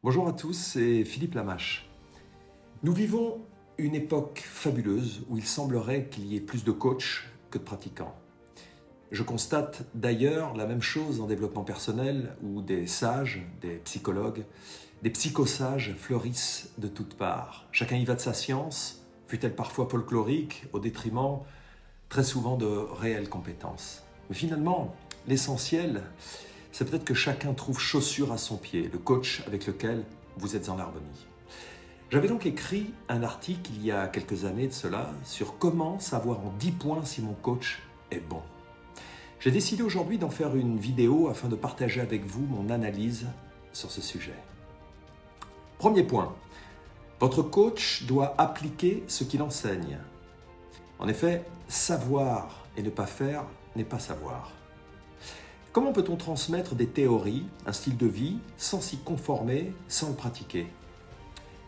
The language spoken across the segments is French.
Bonjour à tous, c'est Philippe Lamache. Nous vivons une époque fabuleuse où il semblerait qu'il y ait plus de coachs que de pratiquants. Je constate d'ailleurs la même chose en développement personnel où des sages, des psychologues, des psychosages fleurissent de toutes parts. Chacun y va de sa science, fut-elle parfois folklorique, au détriment très souvent de réelles compétences. Mais finalement, l'essentiel, c'est peut-être que chacun trouve chaussure à son pied, le coach avec lequel vous êtes en harmonie. J'avais donc écrit un article il y a quelques années de cela sur comment savoir en 10 points si mon coach est bon. J'ai décidé aujourd'hui d'en faire une vidéo afin de partager avec vous mon analyse sur ce sujet. Premier point, votre coach doit appliquer ce qu'il enseigne. En effet, savoir et ne pas faire n'est pas savoir. Comment peut-on transmettre des théories, un style de vie, sans s'y conformer, sans le pratiquer?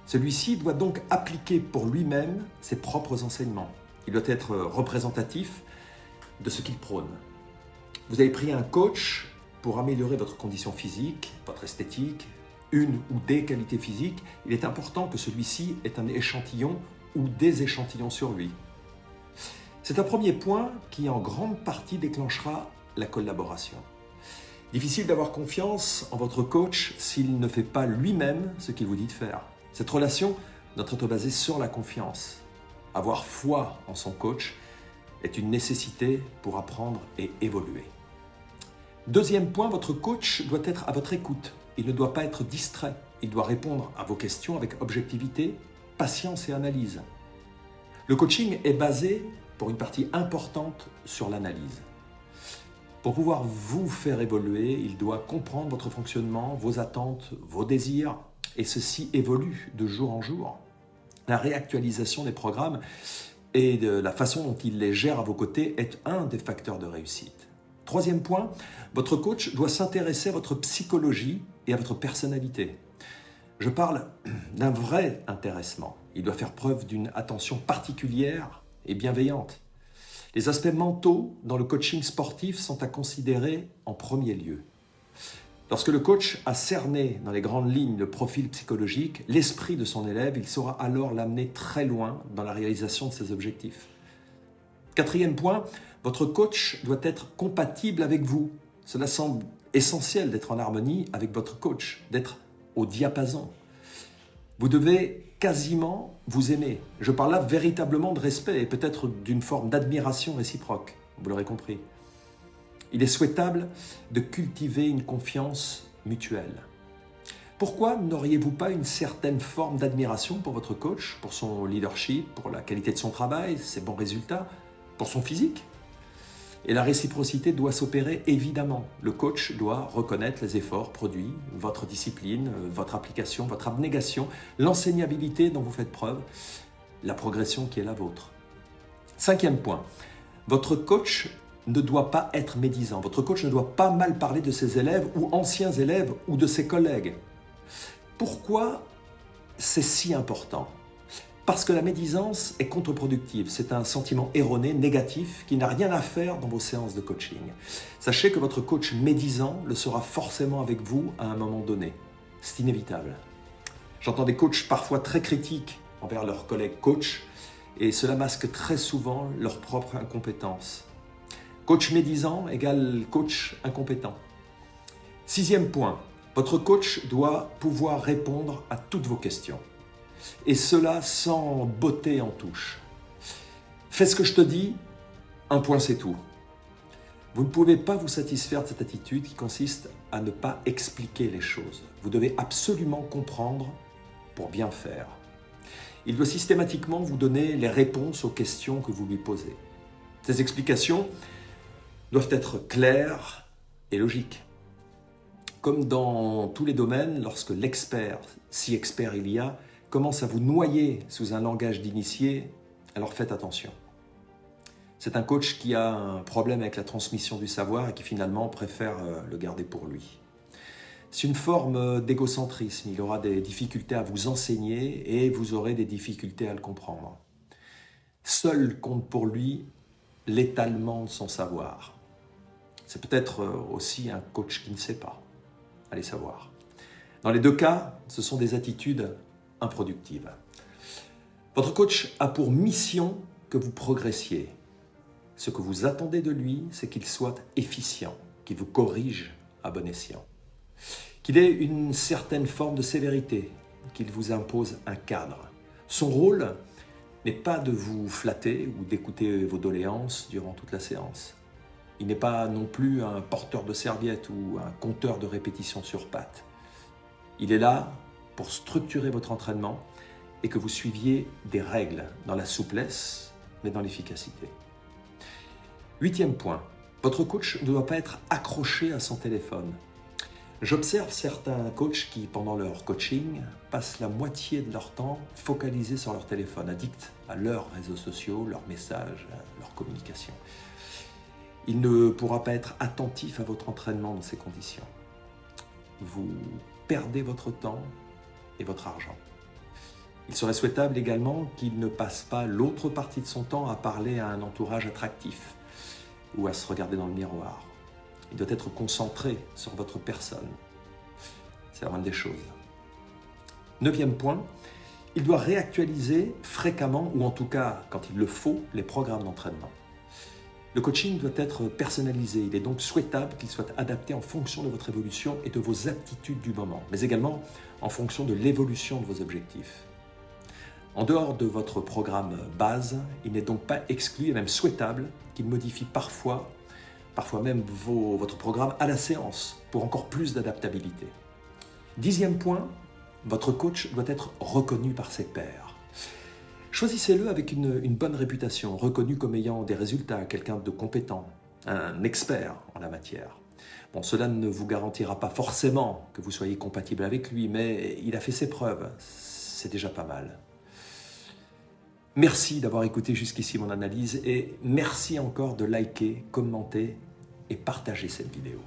Celui-ci doit donc appliquer pour lui-même ses propres enseignements. Il doit être représentatif de ce qu'il prône. Vous avez pris un coach pour améliorer votre condition physique, votre esthétique, une ou des qualités physiques. Il est important que celui-ci ait un échantillon ou des échantillons sur lui. C'est un premier point qui en grande partie déclenchera la collaboration. Difficile d'avoir confiance en votre coach s'il ne fait pas lui-même ce qu'il vous dit de faire. Cette relation doit être basée sur la confiance. Avoir foi en son coach est une nécessité pour apprendre et évoluer. Deuxième point, votre coach doit être à votre écoute. Il ne doit pas être distrait. Il doit répondre à vos questions avec objectivité, patience et analyse. Le coaching est basé, pour une partie importante, sur l'analyse. Pour pouvoir vous faire évoluer, il doit comprendre votre fonctionnement, vos attentes, vos désirs, et ceci évolue de jour en jour. La réactualisation des programmes et de la façon dont il les gère à vos côtés est un des facteurs de réussite. Troisième point, votre coach doit s'intéresser à votre psychologie et à votre personnalité. Je parle d'un vrai intéressement. Il doit faire preuve d'une attention particulière et bienveillante. Les aspects mentaux dans le coaching sportif sont à considérer en premier lieu. Lorsque le coach a cerné dans les grandes lignes le profil psychologique, l'esprit de son élève, il saura alors l'amener très loin dans la réalisation de ses objectifs. Quatrième point, votre coach doit être compatible avec vous. Cela semble essentiel d'être en harmonie avec votre coach, d'être au diapason. Vous devez quasiment vous aimer. Je parle là véritablement de respect et peut-être d'une forme d'admiration réciproque, vous l'aurez compris. Il est souhaitable de cultiver une confiance mutuelle. Pourquoi n'auriez-vous pas une certaine forme d'admiration pour votre coach, pour son leadership, pour la qualité de son travail, ses bons résultats, pour son physique ? Et la réciprocité doit s'opérer évidemment. Le coach doit reconnaître les efforts produits, votre discipline, votre application, votre abnégation, l'enseignabilité dont vous faites preuve, la progression qui est la vôtre. Cinquième point, votre coach ne doit pas être médisant. Votre coach ne doit pas mal parler de ses élèves ou anciens élèves ou de ses collègues. Pourquoi c'est si important ? Parce que la médisance est contre-productive. C'est un sentiment erroné, négatif, qui n'a rien à faire dans vos séances de coaching. Sachez que votre coach médisant le sera forcément avec vous à un moment donné. C'est inévitable. J'entends des coachs parfois très critiques envers leurs collègues coachs et cela masque très souvent leur propre incompétence. Coach médisant égale coach incompétent. Sixième point, votre coach doit pouvoir répondre à toutes vos questions. Et cela sans botter en touche. Fais ce que je te dis, un point c'est tout. Vous ne pouvez pas vous satisfaire de cette attitude qui consiste à ne pas expliquer les choses. Vous devez absolument comprendre pour bien faire. Il doit systématiquement vous donner les réponses aux questions que vous lui posez. Ces explications doivent être claires et logiques. Comme dans tous les domaines, lorsque l'expert, si expert il y a, commence à vous noyer sous un langage d'initié, alors faites attention. C'est un coach qui a un problème avec la transmission du savoir et qui finalement préfère le garder pour lui. C'est une forme d'égocentrisme. Il aura des difficultés à vous enseigner et vous aurez des difficultés à le comprendre. Seul compte pour lui l'étalement de son savoir. C'est peut-être aussi un coach qui ne sait pas. Allez savoir. Dans les deux cas, ce sont des attitudes improductives. Votre coach a pour mission que vous progressiez. Ce que vous attendez de lui, c'est qu'il soit efficient, qu'il vous corrige à bon escient, qu'il ait une certaine forme de sévérité, qu'il vous impose un cadre. Son rôle n'est pas de vous flatter ou d'écouter vos doléances durant toute la séance. Il n'est pas non plus un porteur de serviettes ou un compteur de répétitions sur pattes. Il est là pour structurer votre entraînement et que vous suiviez des règles dans la souplesse, mais dans l'efficacité. 8e point, votre coach ne doit pas être accroché à son téléphone. J'observe certains coachs qui, pendant leur coaching, passent la moitié de leur temps focalisés sur leur téléphone, addicts à leurs réseaux sociaux, leurs messages, leur communication. Il ne pourra pas être attentif à votre entraînement dans ces conditions. Vous perdez votre temps et votre argent. Il serait souhaitable également qu'il ne passe pas l'autre partie de son temps à parler à un entourage attractif ou à se regarder dans le miroir. Il doit être concentré sur votre personne. C'est la moindre des choses. 9e point, il doit réactualiser fréquemment, ou en tout cas, quand il le faut, les programmes d'entraînement. Le coaching doit être personnalisé. Il est donc souhaitable qu'il soit adapté en fonction de votre évolution et de vos aptitudes du moment, mais également en fonction de l'évolution de vos objectifs. En dehors de votre programme base, il n'est donc pas exclu et même souhaitable qu'il modifie parfois même votre programme à la séance pour encore plus d'adaptabilité. 10e point, votre coach doit être reconnu par ses pairs. Choisissez-le avec une bonne réputation, reconnu comme ayant des résultats, quelqu'un de compétent, un expert en la matière. Bon, cela ne vous garantira pas forcément que vous soyez compatible avec lui, mais il a fait ses preuves, c'est déjà pas mal. Merci d'avoir écouté jusqu'ici mon analyse et merci encore de liker, commenter et partager cette vidéo.